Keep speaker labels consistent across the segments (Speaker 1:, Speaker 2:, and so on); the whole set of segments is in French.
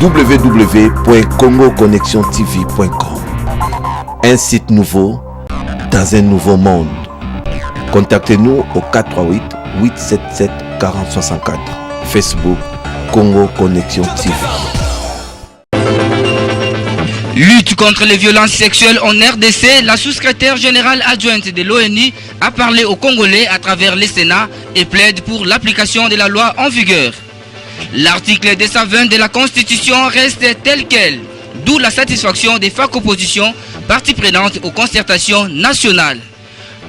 Speaker 1: www.congoconnexiontv.com. Un site nouveau dans un nouveau monde. Contactez-nous au 438 877 4064. Facebook Congo Connexion TV.
Speaker 2: Lutte contre les violences sexuelles en RDC, la sous-secrétaire générale adjointe de l'ONU a parlé aux Congolais à travers le Sénat et plaide pour l'application de la loi en vigueur. L'article 220 de la Constitution reste tel quel, d'où la satisfaction des FAC opposition, parties prenantes aux concertations nationales.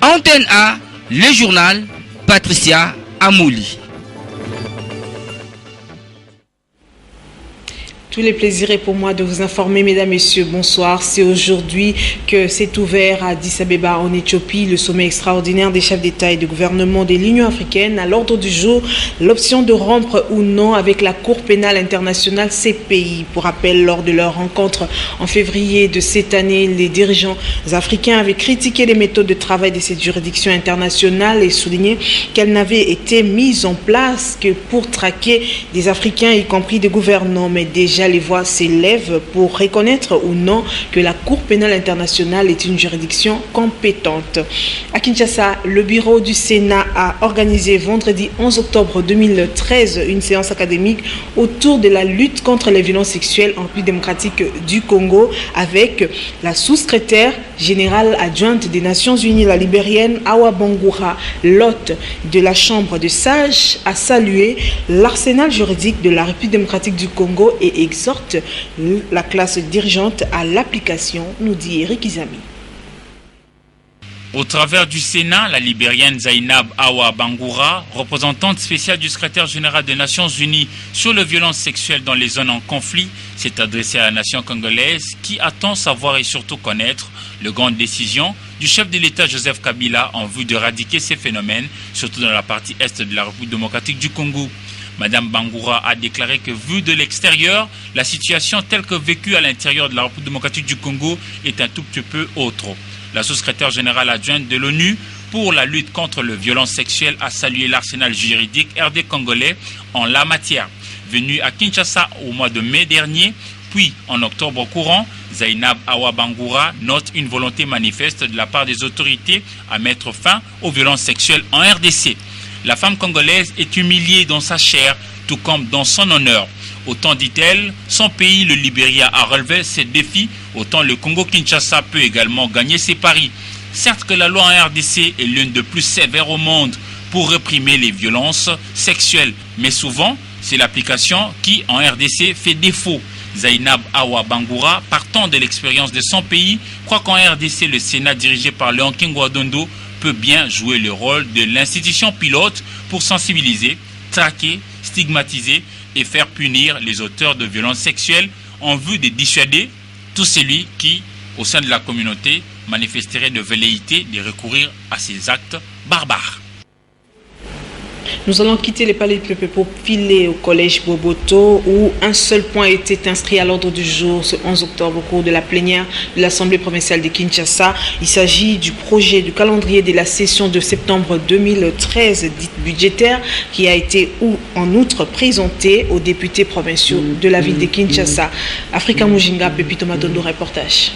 Speaker 2: Antenne A, le journal, Patricia Amouli.
Speaker 3: Tous les plaisirs est pour moi de vous informer, mesdames, messieurs, bonsoir. C'est aujourd'hui que s'est ouvert à Addis Abeba en Éthiopie le sommet extraordinaire des chefs d'État et de gouvernement de l'Union africaine. À l'ordre du jour, l'option de rompre ou non avec la Cour pénale internationale CPI. Pour rappel, lors de leur rencontre en février de cette année, les dirigeants africains avaient critiqué les méthodes de travail de cette juridiction internationale et souligné qu'elles n'avaient été mises en place que pour traquer des Africains, y compris des gouvernants. Mais déjà, les voix s'élèvent pour reconnaître ou non que la Cour pénale internationale est une juridiction compétente. À Kinshasa, le bureau du Sénat a organisé vendredi 11 octobre 2013 une séance académique autour de la lutte contre les violences sexuelles en République démocratique du Congo avec la sous-secrétaire générale adjointe des Nations Unies, la libérienne Awa Bangoura. L'hôte de la Chambre de sages a salué l'arsenal juridique de la République démocratique du Congo et exhorte la classe dirigeante à l'application, nous dit Eric Izami.
Speaker 4: Au travers du Sénat, la libérienne Zainab Awa Bangoura, représentante spéciale du secrétaire général des Nations Unies sur les violences sexuelles dans les zones en conflit, s'est adressée à la nation congolaise qui attend savoir et surtout connaître les grandes décisions du chef de l'État Joseph Kabila en vue d'éradiquer ces phénomènes, surtout dans la partie est de la République démocratique du Congo. Madame Bangoura a déclaré que, vu de l'extérieur, la situation telle que vécue à l'intérieur de la République démocratique du Congo est un tout petit peu autre. La sous-secrétaire générale adjointe de l'ONU pour la lutte contre les violences sexuelles a salué l'arsenal juridique RD congolais en la matière. Venue à Kinshasa au mois de mai dernier, puis en octobre courant, Zainab Awa Bangoura note une volonté manifeste de la part des autorités à mettre fin aux violences sexuelles en RDC. La femme congolaise est humiliée dans sa chair, tout comme dans son honneur. Autant, dit-elle, son pays, le Libéria, a relevé ses défis, autant le Congo-Kinshasa peut également gagner ses paris. Certes que la loi en RDC est l'une des plus sévères au monde pour réprimer les violences sexuelles, mais souvent, c'est l'application qui, en RDC, fait défaut. Zainab Awa Bangoura, partant de l'expérience de son pays, croit qu'en RDC, le Sénat dirigé par Léon Kingwadondo peut bien jouer le rôle de l'institution pilote pour sensibiliser, traquer, stigmatiser et faire punir les auteurs de violences sexuelles en vue de dissuader tout celui qui, au sein de la communauté, manifesterait de velléité de recourir à ces actes barbares.
Speaker 3: Nous allons quitter les palais du peuple pour filer au collège Boboto où un seul point était inscrit à l'ordre du jour ce 11 octobre au cours de la plénière de l'Assemblée provinciale de Kinshasa. Il s'agit du projet du calendrier de la session de septembre 2013 dite budgétaire qui a été en outre présenté aux députés provinciaux de la ville de Kinshasa. Africa Mujinga, Pepito Matondo, reportage.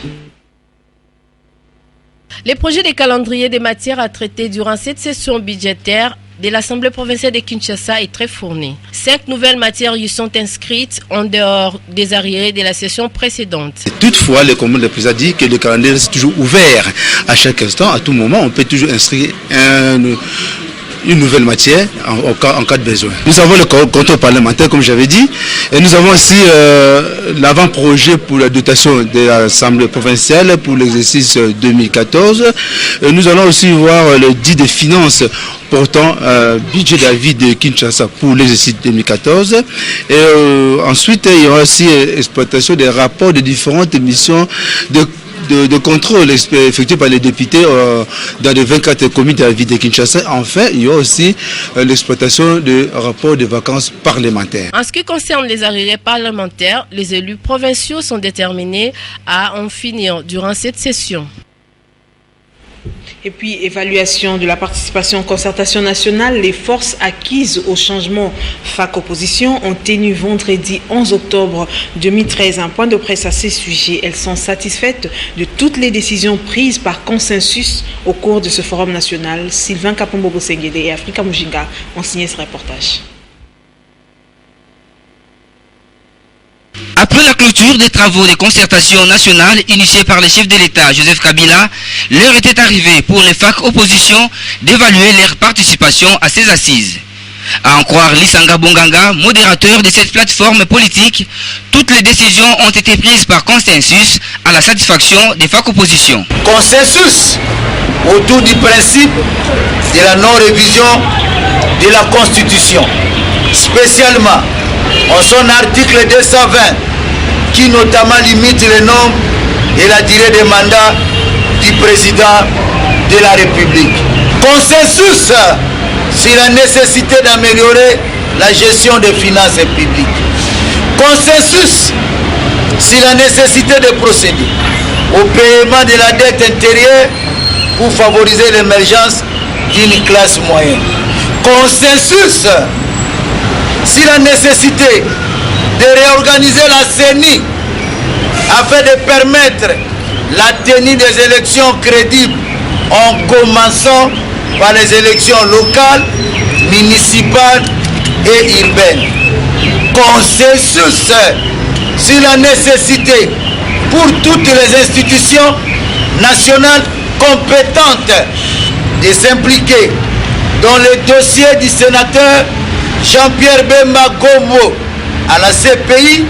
Speaker 5: Les projets de calendrier des matières à traiter durant cette session budgétaire de l'Assemblée provinciale de Kinshasa est très fournie. 5 nouvelles matières y sont inscrites en dehors des arriérés de la session précédente.
Speaker 6: Toutefois, le Comité a dit que le calendrier est toujours ouvert à chaque instant, à tout moment. On peut toujours inscrire une nouvelle matière en cas de besoin. Nous avons le contrôle parlementaire, comme j'avais dit, et nous avons aussi l'avant-projet pour la dotation de l'Assemblée provinciale pour l'exercice 2014. Nous allons aussi voir le dit des finances portant budget d'avis de Kinshasa pour l'exercice 2014. Et ensuite, il y aura aussi exploitation des rapports de différentes missions de contrôle effectué par les députés dans les 24 communes de la ville de Kinshasa. Enfin, il y a aussi l'exploitation de rapports de vacances parlementaires.
Speaker 5: En ce qui concerne les arriérés parlementaires, les élus provinciaux sont déterminés à en finir durant cette session.
Speaker 3: Et puis, évaluation de la participation en concertation nationale, les forces acquises au changement FAC-opposition ont tenu vendredi 11 octobre 2013 un point de presse à ces sujets. Elles sont satisfaites de toutes les décisions prises par consensus au cours de ce forum national. Sylvain Kapombo-Bosengede et Africa Mujinga ont signé ce reportage.
Speaker 2: Après la clôture des travaux de concertation nationale initiés par le chef de l'État, Joseph Kabila, l'heure était arrivée pour les FAC opposition d'évaluer leur participation à ces assises. À en croire Lisanga Bonganga, modérateur de cette plateforme politique, toutes les décisions ont été prises par consensus à la satisfaction des FAC opposition.
Speaker 7: Consensus autour du principe de la non-révision de la Constitution, spécialement en son article 220 qui notamment limite le nombre et la durée des mandats du président de la République. Consensus sur la nécessité d'améliorer la gestion des finances publiques. Consensus sur la nécessité de procéder au paiement de la dette intérieure pour favoriser l'émergence d'une classe moyenne. Consensus sur la nécessité de réorganiser la CENI afin de permettre la tenue des élections crédibles en commençant par les élections locales, municipales et urbaines. Consensus sur la nécessité pour toutes les institutions nationales compétentes de s'impliquer dans le dossier du sénateur Jean-Pierre Bemba Gombo à la CPI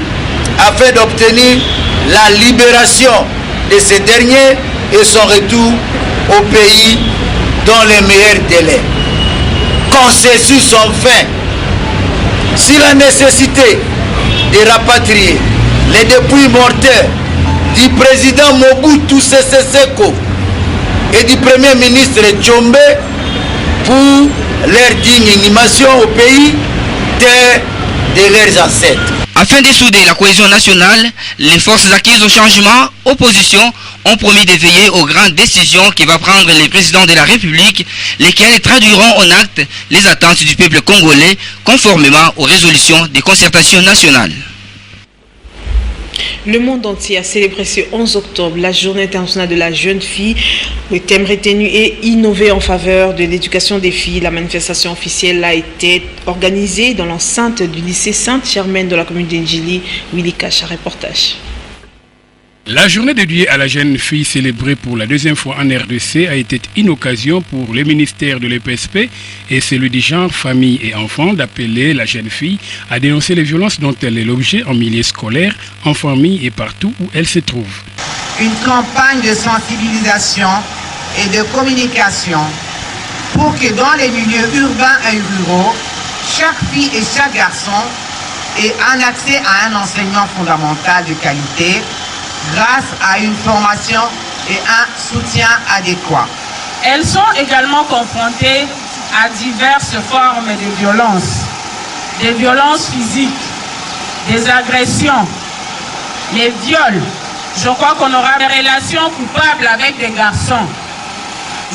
Speaker 7: afin d'obtenir la libération de ce dernier et son retour au pays dans les meilleurs délais. Consensus enfin sur la nécessité de rapatrier les dépouilles mortelles du président Mobutu Sese Seko et du premier ministre Tchombe pour leur digne inhumation au pays de leurs ancêtres.
Speaker 2: Afin de souder la cohésion nationale, les forces acquises au changement, opposition, ont promis de veiller aux grandes décisions que va prendre le président de la République, lesquelles traduiront en acte les attentes du peuple congolais conformément aux résolutions des concertations nationales.
Speaker 3: Le monde entier a célébré ce 11 octobre la journée internationale de la jeune fille. Le thème retenu est innover en faveur de l'éducation des filles. La manifestation officielle a été organisée dans l'enceinte du lycée Sainte-Germaine de la commune d'Indjili. Willy Kacha, reportage.
Speaker 8: La journée dédiée à la jeune fille célébrée pour la deuxième fois en RDC a été une occasion pour le ministère de l'EPSP et celui du genre, famille et enfants d'appeler la jeune fille à dénoncer les violences dont elle est l'objet en milieu scolaire, en famille et partout où elle se trouve.
Speaker 9: Une campagne de sensibilisation et de communication pour que dans les milieux urbains et ruraux, chaque fille et chaque garçon ait un accès à un enseignement fondamental de qualité grâce à une formation et un soutien adéquat.
Speaker 10: Elles sont également confrontées à diverses formes de violences physiques, des agressions, les viols. Je crois qu'on aura des relations coupables avec des garçons.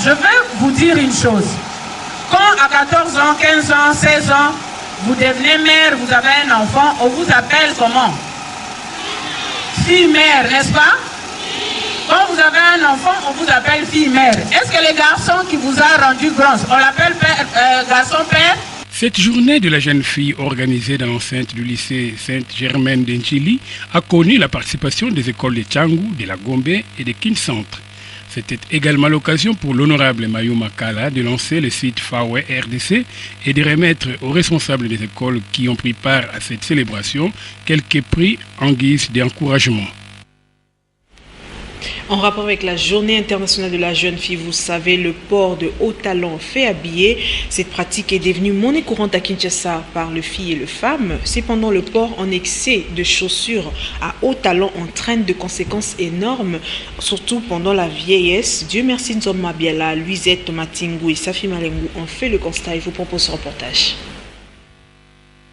Speaker 10: Je veux vous dire une chose. Quand à 14 ans, 15 ans, 16 ans, vous devenez mère, vous avez un enfant, on vous appelle comment ? Fille-mère, n'est-ce pas? Quand vous avez un enfant, on vous appelle fille-mère. Est-ce que les garçons qui vous ont rendu grand, on l'appelle garçon-père?
Speaker 8: Cette journée de la jeune fille organisée dans l'enceinte du lycée Sainte-Germaine d'Indjili a connu la participation des écoles de Tchangou, de la Gombe et de Kincentre. C'était également l'occasion pour l'honorable Mayou Makala de lancer le site Fawe RDC et de remettre aux responsables des écoles qui ont pris part à cette célébration quelques prix en guise d'encouragement.
Speaker 3: En rapport avec la journée internationale de la jeune fille, vous savez, le port de haut talon fait habiller. Cette pratique est devenue monnaie courante à Kinshasa par les filles et les femmes. Cependant, le port en excès de chaussures à haut talon entraîne de conséquences énormes, surtout pendant la vieillesse. Dieu merci, Nzoma Biala, Luisette Matingou et Safi Malengou ont fait le constat et vous propose ce reportage.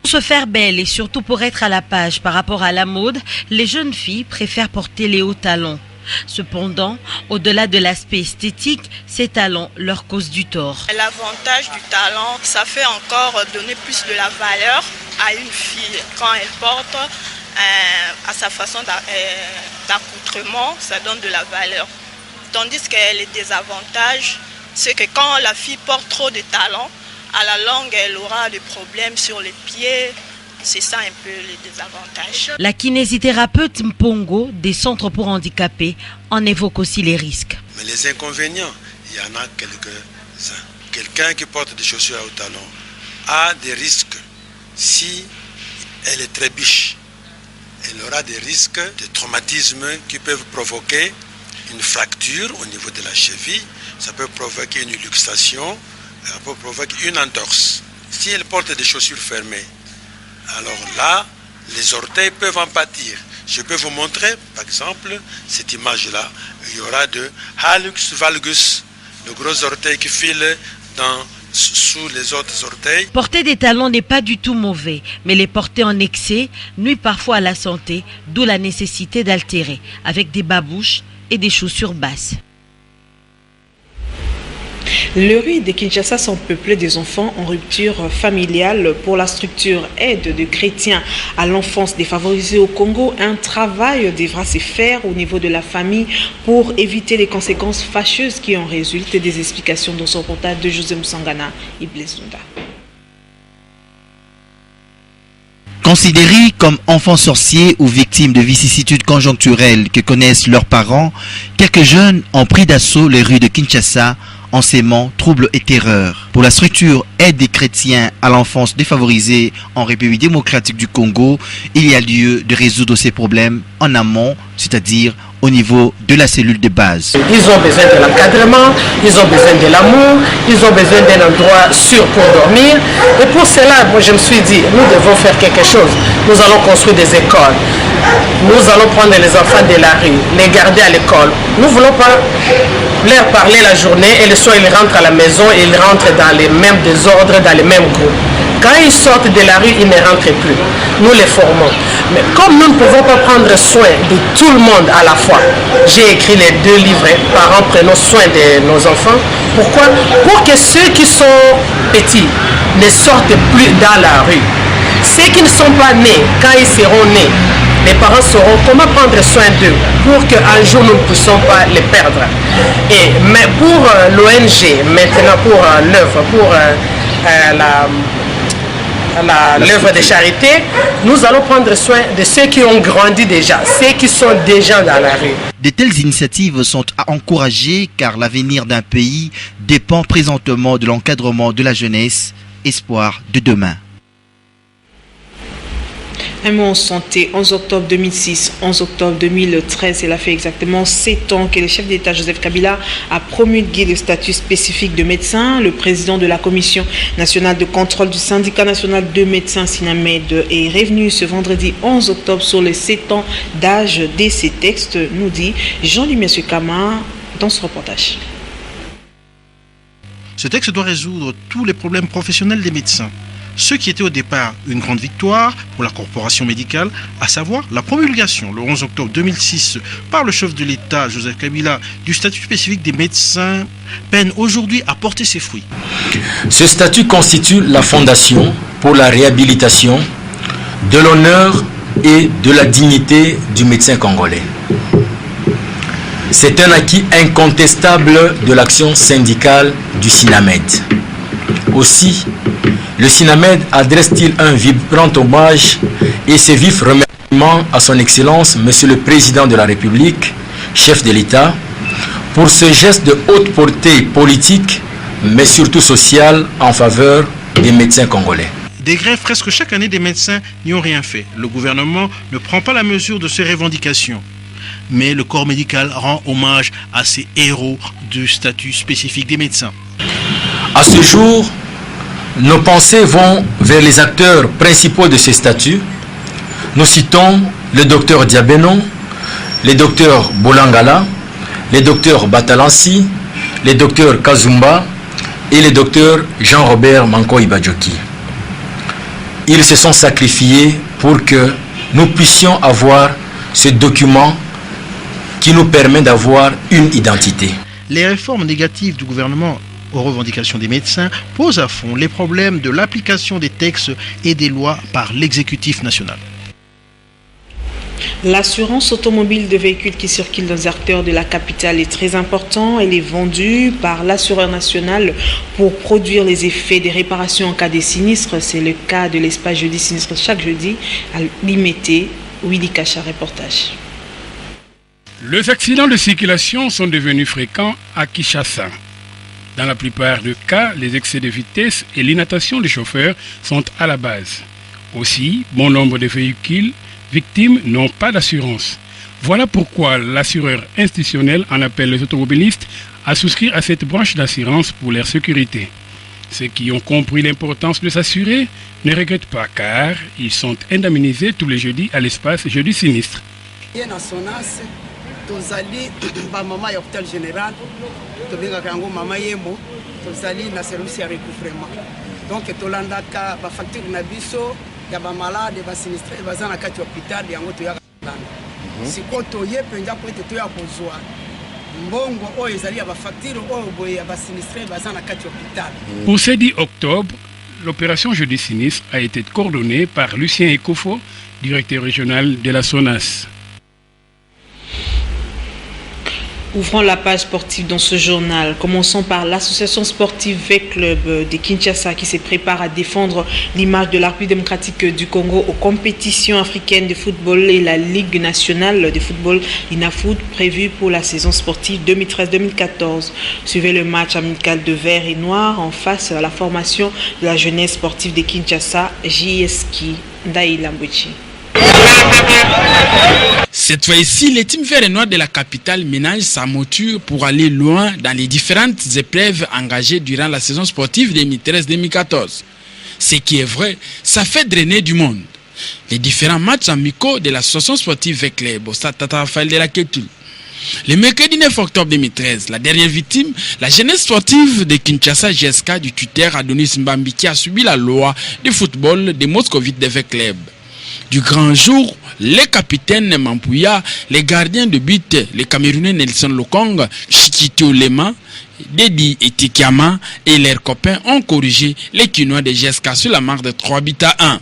Speaker 11: Pour se faire belle et surtout pour être à la page par rapport à la mode, les jeunes filles préfèrent porter les hauts talons. Cependant, au-delà de l'aspect esthétique, ces talents leur causent du tort.
Speaker 12: L'avantage du talent, ça fait encore donner plus de la valeur à une fille quand elle porte à sa façon d'accoutrement, ça donne de la valeur. Tandis que les désavantages, c'est que quand la fille porte trop de talent, à la longue, elle aura des problèmes sur les pieds. C'est ça un peu les désavantages.
Speaker 11: La kinésithérapeute Mpongo des centres pour handicapés en évoque aussi les risques.
Speaker 13: Mais les inconvénients, il y en a quelques-uns. Quelqu'un qui porte des chaussures à haut talon a des risques. Si elle est très biche, elle aura des risques de traumatisme qui peuvent provoquer une fracture au niveau de la cheville. Ça peut provoquer une luxation, ça peut provoquer une entorse. Si elle porte des chaussures fermées, alors là, les orteils peuvent en pâtir. Je peux vous montrer, par exemple, cette image-là. Il y aura de hallux valgus, le gros orteil qui file sous les autres orteils.
Speaker 11: Porter des talons n'est pas du tout mauvais, mais les porter en excès nuit parfois à la santé, d'où la nécessité d'altérer avec des babouches et des chaussures basses.
Speaker 3: Les rues de Kinshasa sont peuplées des enfants en rupture familiale. Pour la structure Aide de chrétiens à l'enfance défavorisée au Congo, un travail devra se faire au niveau de la famille pour éviter les conséquences fâcheuses qui en résultent. Des explications dans son reportage de José Moussangana et Blaise Zunda.
Speaker 14: Considérés comme enfants sorciers ou victimes de vicissitudes conjoncturelles que connaissent leurs parents, quelques jeunes ont pris d'assaut les rues de Kinshasa en sémant troubles et terreurs. Pour la structure Aide des chrétiens à l'enfance défavorisée en République démocratique du Congo, il y a lieu de résoudre ces problèmes en amont, c'est-à-dire au niveau de la cellule de base.
Speaker 15: Ils ont besoin de l'encadrement, ils ont besoin de l'amour, ils ont besoin d'un endroit sûr pour dormir. Et pour cela, moi je me suis dit, nous devons faire quelque chose. Nous allons construire des écoles. Nous allons prendre les enfants de la rue, les garder à l'école. Nous ne voulons pas leur parler la journée et le soir ils rentrent à la maison et ils rentrent dans les mêmes désordres, dans les mêmes groupes. Quand ils sortent de la rue, ils ne rentrent plus. Nous les formons. Mais comme nous ne pouvons pas prendre soin de tout le monde à la fois, j'ai écrit les 2 livres, Parents prenons soin de nos enfants. Pourquoi? Pour que ceux qui sont petits ne sortent plus dans la rue. Ceux qui ne sont pas nés, quand ils seront nés, les parents sauront comment prendre soin d'eux pour qu'un jour nous ne puissions pas les perdre. Mais pour l'ONG, maintenant pour l'œuvre, pour l'œuvre de charité, nous allons prendre soin de ceux qui ont grandi déjà, ceux qui sont déjà dans la rue.
Speaker 14: De telles initiatives sont à encourager car l'avenir d'un pays dépend présentement de l'encadrement de la jeunesse, espoir de demain.
Speaker 3: Un mot en santé, 11 octobre 2006, 11 octobre 2013, cela fait exactement 7 ans que le chef d'État Joseph Kabila a promulgué le statut spécifique de médecin. Le président de la Commission nationale de contrôle du syndicat national de médecins Sinamed est revenu ce vendredi 11 octobre sur les 7 ans d'âge de ces textes, nous dit Jean-Lumier Kama dans ce reportage.
Speaker 16: Ce texte doit résoudre tous les problèmes professionnels des médecins. Ce qui était au départ une grande victoire pour la corporation médicale, à savoir la promulgation le 11 octobre 2006 par le chef de l'État Joseph Kabila du statut spécifique des médecins, peine aujourd'hui à porter ses fruits.
Speaker 17: Ce statut constitue la fondation pour la réhabilitation de l'honneur et de la dignité du médecin congolais. C'est un acquis incontestable de l'action syndicale du Sinamed. Aussi, le Sinamed adresse-t-il un vibrant hommage et ses vifs remerciements à son Excellence, Monsieur le Président de la République, chef de l'État, pour ce geste de haute portée politique, mais surtout sociale, en faveur des médecins congolais.
Speaker 16: Des grèves presque chaque année des médecins n'y ont rien fait. Le gouvernement ne prend pas la mesure de ces revendications. Mais le corps médical rend hommage à ces héros du statut spécifique des médecins.
Speaker 17: À ce jour, nos pensées vont vers les acteurs principaux de ces statuts. Nous citons le docteur Diabeno, les docteurs Bolangala, les docteurs Batalansi, les docteurs Kazumba et les docteurs Jean-Robert Manko-Ibadjoki. Ils se sont sacrifiés pour que nous puissions avoir ce document qui nous permet d'avoir une identité.
Speaker 16: Les réformes négatives du gouvernement aux revendications des médecins posent à fond les problèmes de l'application des textes et des lois par l'exécutif national.
Speaker 3: L'assurance automobile de véhicules qui circulent dans les secteurs de la capitale est très important. Elle est vendue par l'assureur national pour produire les effets des réparations en cas de sinistre. C'est le cas de l'espace jeudi sinistre chaque jeudi à Limité. Willy Kacha, reportage.
Speaker 8: Les accidents de circulation sont devenus fréquents à Kinshasa. Dans la plupart des cas, les excès de vitesse et l'inattention des chauffeurs sont à la base. Aussi, bon nombre de véhicules victimes n'ont pas d'assurance. Voilà pourquoi l'assureur institutionnel en appelle les automobilistes à souscrire à cette branche d'assurance pour leur sécurité. Ceux qui ont compris l'importance de s'assurer ne regrettent pas car ils sont indemnisés tous les jeudis à l'espace jeudi sinistre.
Speaker 18: Tozali ba mama ya hôpital général tobengaka yango mama yemo tozali na service ya recouvrement donc tolandaka ba facture na biso ya ba malade ba sinistre baza na kati ya hôpital yango toyaka landa siko toye penja po ete toya kozwa mbongo oyo ezali ya ba facture oyo boye ya ba sinistre baza na kati ya hôpital.
Speaker 8: Pour ce 10 octobre, l'opération jeudi sinistre a été coordonnée par Lucien Ekofo, directeur régional de la SONAS.
Speaker 3: Ouvrons la page sportive dans ce journal. Commençons par l'association sportive V-Club de Kinshasa qui se prépare à défendre l'image de la République démocratique du Congo aux compétitions africaines de football et la Ligue nationale de football INAFOOT prévue pour la saison sportive 2013-2014. Suivez le match amical de vert et noir en face à la formation de la jeunesse sportive de Kinshasa, JSK Ndaïlambuchi.
Speaker 19: Cette fois-ci, les teams verts et noirs de la capitale ménagent sa monture pour aller loin dans les différentes épreuves engagées durant la saison sportive 2013-2014. Ce qui est vrai, ça fait drainer du monde. Les différents matchs amicaux de l'association sportive V-Club au stade Tata Raphaël de la Kétul. Le mercredi 9 octobre 2013, la dernière victime, la jeunesse sportive de Kinshasa JSK du tuteur Adonis Mbambi qui a subi la loi du football des moscovites de V-Club. Du grand jour, les capitaines Mampouya, les gardiens de but, les Camerounais Nelson Lokong, Chikito Lema, Dedi Etikiama et leurs copains ont corrigé les Kinois de GSK sur la marque de 3 buts à 1.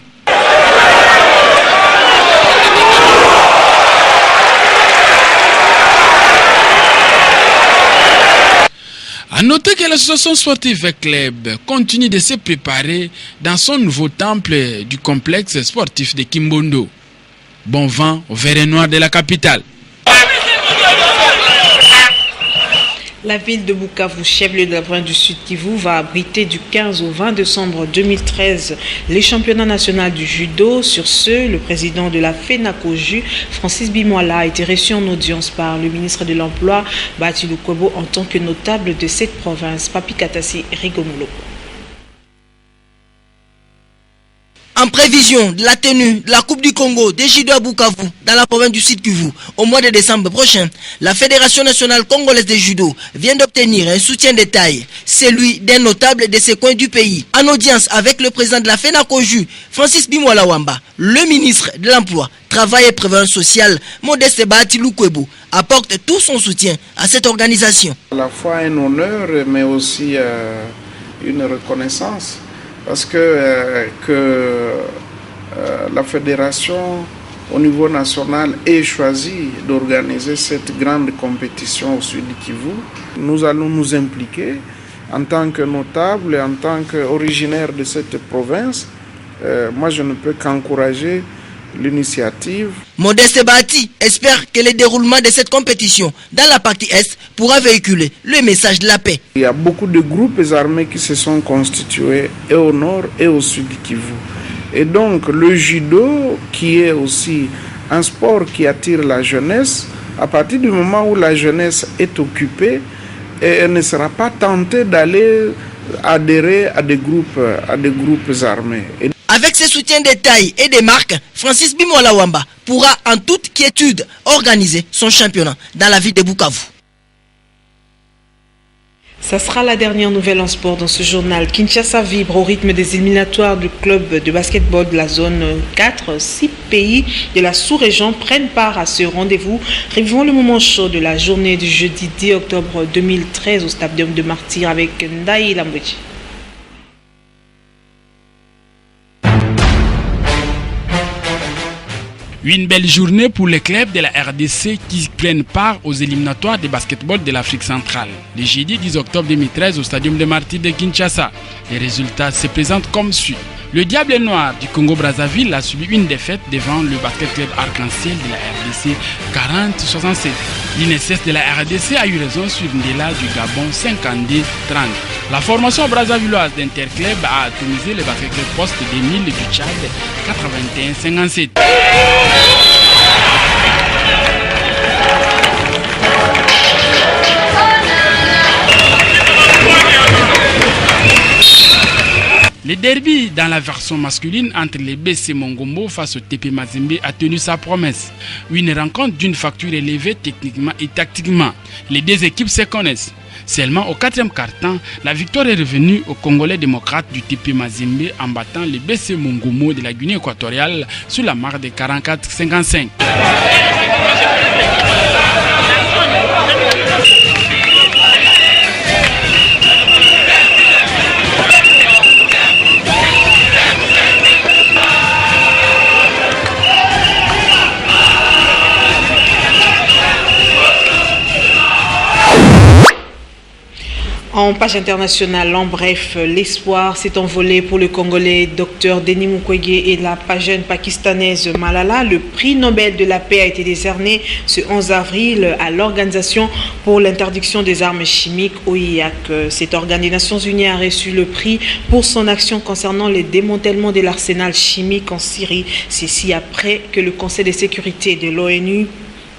Speaker 19: A noter que l'association sportive V-Club continue de se préparer dans son nouveau temple du complexe sportif de Kimbondo. Bon vent au vert et noir de la capitale.
Speaker 3: La ville de Bukavu, chef-lieu de la province du Sud Kivu, va abriter du 15 au 20 décembre 2013 les championnats nationaux du judo. Sur ce, le président de la FENACOJU, Francis Bimoala, a été reçu en audience par le ministre de l'Emploi, Bati Lukwebo, en tant que notable de cette province. Papi Katasi Rigomolo.
Speaker 20: En prévision de la tenue de la Coupe du Congo des judo à Bukavu dans la province du Sud Kivu au mois de décembre prochain, la Fédération nationale congolaise de judo vient d'obtenir un soutien de taille, celui d'un notable de ce coin du pays. En audience avec le président de la FENACOJU, Francis Bimoala Wamba, le ministre de l'Emploi, Travail et Prévoyance sociale, Modeste Bahati Lukwebo, apporte tout son soutien à cette organisation.
Speaker 21: À la fois un honneur, mais aussi une reconnaissance. Parce que la fédération au niveau national ait choisi d'organiser cette grande compétition au Sud Kivu. Nous allons nous impliquer en tant que notable, en tant qu'originaire de cette province. Moi, je ne peux qu'encourager l'initiative.
Speaker 20: Modeste Bahati espère que le déroulement de cette compétition dans la partie Est pourra véhiculer le message de la paix.
Speaker 21: Il y a beaucoup de groupes armés qui se sont constitués et au nord et au sud Kivu. Et donc le judo, qui est aussi un sport qui attire la jeunesse, à partir du moment où la jeunesse est occupée, elle ne sera pas tentée d'aller adhérer à des groupes armés.
Speaker 20: Avec ses soutiens de taille et des marques, Francis Bimoala Wamba pourra en toute quiétude organiser son championnat dans la ville de Bukavu.
Speaker 3: Ça sera la dernière nouvelle en sport dans ce journal. Kinshasa vibre au rythme des éliminatoires du club de basketball de la zone 4. 6 pays de la sous-région prennent part à ce rendez-vous. Revivons le moment chaud de la journée du jeudi 10 octobre 2013 au Stadium de Martyrs avec Ndaï Lambouchi.
Speaker 19: Une belle journée pour les clubs de la RDC qui prennent part aux éliminatoires de basketball de l'Afrique centrale. Le jeudi 10 octobre 2013 au Stadium de Martyrs de Kinshasa. Les résultats se présentent comme suit. Le Diable Noir du Congo-Brazzaville a subi une défaite devant le basket club Arc-en-Ciel de la RDC 40-67. L'INSS de la RDC a eu raison sur Ndela du Gabon 52-30. La formation brazzavilloise d'Interclub a atomisé le basket club poste 2000 du Tchad 81-57. Le derby dans la version masculine entre les BC Mongombo face au TP Mazembe a tenu sa promesse. Une rencontre d'une facture élevée techniquement et tactiquement. Les deux équipes se connaissent. Seulement au 4e quart-temps, la victoire est revenue aux Congolais démocrates du TP Mazembe en battant les BC Mongombo de la Guinée équatoriale sur la marque de 44-55.
Speaker 3: En page internationale, en bref, l'espoir s'est envolé pour le Congolais Dr Denis Mukwege et la jeune pakistanaise Malala. Le prix Nobel de la paix a été décerné ce 11 avril à l'Organisation pour l'interdiction des armes chimiques, OIAC. Cet organe des Nations Unies a reçu le prix pour son action concernant le démantèlement de l'arsenal chimique en Syrie. Ceci après que le Conseil de sécurité de l'ONU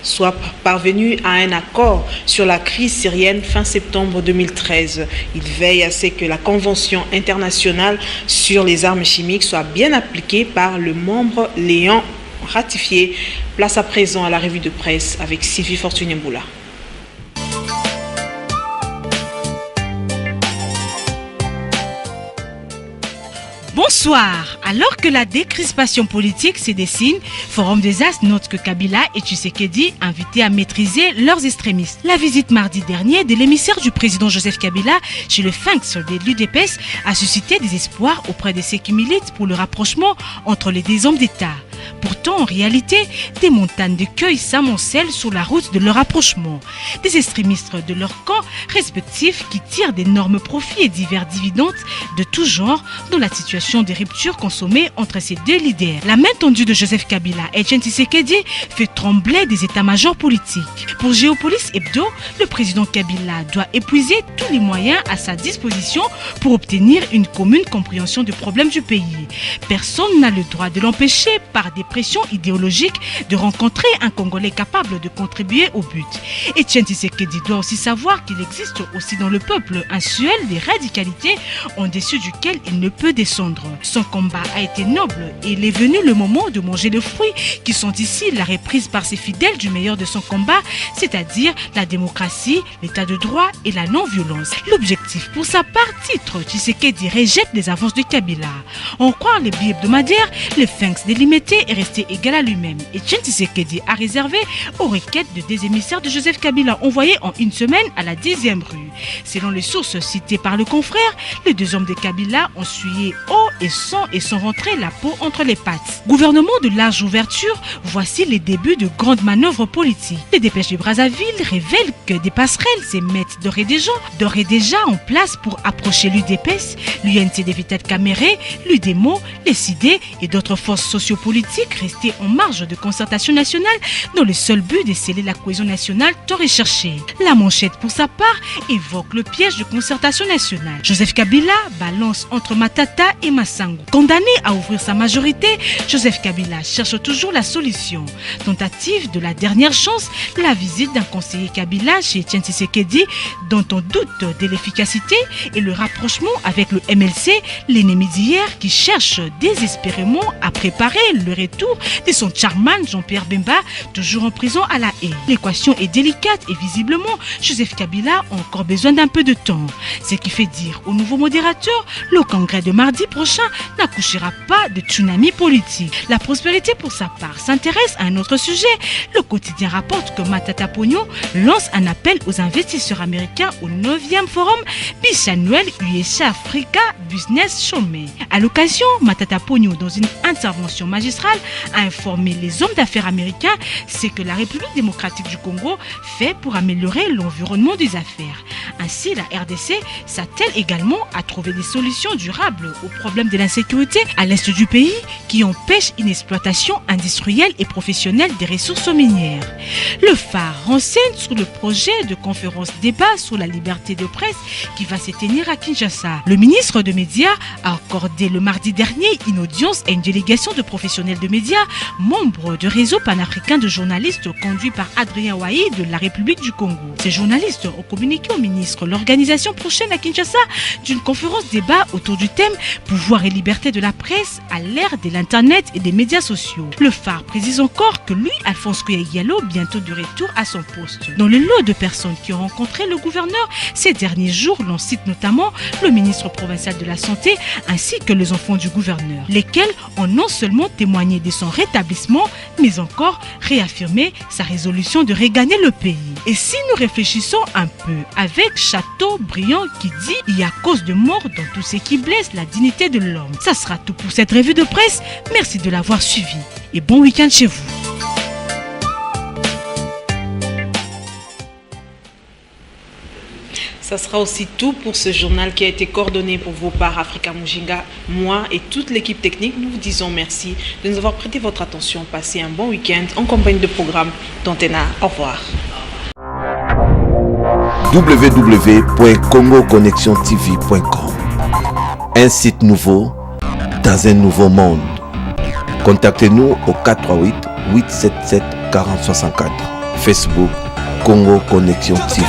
Speaker 3: soit parvenu à un accord sur la crise syrienne fin septembre 2013. Il veille à ce que la Convention internationale sur les armes chimiques soit bien appliquée par le membre l'ayant ratifié. Place à présent à la revue de presse avec Sylvie Fortuné-Mboula.
Speaker 1: Bonsoir. Alors que la décrispation politique se dessine, Forum des As note que Kabila et Tshisekedi invités à maîtriser leurs extrémistes. La visite mardi dernier de l'émissaire du président Joseph Kabila chez le Finks de l'UDPS a suscité des espoirs auprès de ceux qui militent pour le rapprochement entre les deux hommes d'État. Pourtant, en réalité, des montagnes de cueils s'amoncellent sur la route de leur rapprochement. Des extrémistes de leur camp respectifs qui tirent d'énormes profits et divers dividendes de tout genre dans la situation de rupture consommée entre ces deux leaders. La main tendue de Joseph Kabila et Etienne Tshisekedi fait trembler des états-majors politiques. Pour Géopolis Hebdo, le président Kabila doit épuiser tous les moyens à sa disposition pour obtenir une commune compréhension du problème du pays. Personne n'a le droit de l'empêcher par des pressions idéologiques de rencontrer un Congolais capable de contribuer au but. Etienne Tshisekedi doit aussi savoir qu'il existe aussi dans le peuple un suel des radicalités en dessus duquel il ne peut descendre. Son combat a été noble et il est venu le moment de manger les fruits qui sont ici la reprise par ses fidèles du meilleur de son combat, c'est-à-dire la démocratie, l'état de droit et la non-violence. L'objectif pour sa part, titre Tshisekedi rejette les avances de Kabila. En croire les billets hebdomadaires, le Finks délimité est resté égal à lui-même. Etienne Tshisekedi a réservé aux requêtes de des émissaires de Joseph Kabila envoyés en une semaine à la 10e rue. Selon les sources citées par le confrère, les deux hommes de Kabila ont essuyé haut et sont rentrés la peau entre les pattes. Gouvernement de large ouverture, voici les débuts de grandes manœuvres politiques. Les dépêches de Brazzaville révèlent que des passerelles se mettent d'ores et déjà en place pour approcher l'UDPS, l'UNC des Vital Caméré, l'UDEMO, les CID et d'autres forces sociopolitiques restées en marge de concertation nationale dans le seul but de sceller la cohésion nationale tant recherchée. La manchette pour sa part évoque le piège de concertation nationale. Joseph Kabila balance entre Matata et Massango. Condamné à ouvrir sa majorité, Joseph Kabila cherche toujours la solution. Tentative de la dernière chance, la visite d'un conseiller Kabila chez Etienne Tshisekedi, dont on doute de l'efficacité, et le rapprochement avec le MLC, l'ennemi d'hier, qui cherche désespérément à préparer le retour de son charman Jean-Pierre Bemba, toujours en prison à La Haye. L'équation est délicate et visiblement, Joseph Kabila a encore besoin d'un peu de temps. Ce qui fait dire au nouveau modérateur, le congrès de mardi prochain n'accouchera pas de tsunami politique. La prospérité, pour sa part, s'intéresse à un autre sujet. Le quotidien rapporte que Matata Pogno lance un appel aux investisseurs américains au 9e forum bisannuel USA Africa Business Summit. À l'occasion, Matata Pogno, dans une intervention magistrale, a informé les hommes d'affaires américains ce que la République démocratique du Congo fait pour améliorer l'environnement des affaires. Ainsi, la RDC s'attelle également à trouver des solutions durables aux problèmes de l'insécurité à l'est du pays qui empêchent une exploitation industrielle et professionnelle des ressources minières. Le phare renseigne sur le projet de conférence débat sur la liberté de presse qui va se tenir à Kinshasa. Le ministre des Médias a accordé le mardi dernier une audience à une délégation de professionnels de médias, membres du réseau panafricain de journalistes conduit par Adrien Wahi de la République du Congo. Ces journalistes ont communiqué au ministre l'organisation prochaine à Kinshasa d'une conférence débat autour du thème pouvoir et liberté de la presse à l'ère de l'internet et des médias sociaux. Le phare précise encore que lui, Alphonse Kouya-Diallo, bientôt de retour à son poste. Dans le lot de personnes qui ont rencontré le gouverneur ces derniers jours, l'on cite notamment le ministre provincial de la Santé ainsi que les enfants du gouverneur, lesquels ont non seulement témoigné de son rétablissement, mais encore réaffirmé sa résolution de regagner le pays. Et si nous réfléchissons un peu avec Chateaubriand qui dit « Il y a cause de mort dans tout ce qui blesse la dignité de l'homme ». Ça sera tout pour cette revue de presse. Merci de l'avoir suivi et bon week-end chez vous.
Speaker 3: Ça sera aussi tout pour ce journal qui a été coordonné pour vous par Africa Mujinga. Moi et toute l'équipe technique, nous vous disons merci de nous avoir prêté votre attention. Passez un bon week-end en compagnie de programmes d'Antena. Au revoir.
Speaker 4: www.congoconnexiontv.com. Un site nouveau dans un nouveau monde. Contactez-nous au 438 877 4064. Facebook Congo Connexion TV.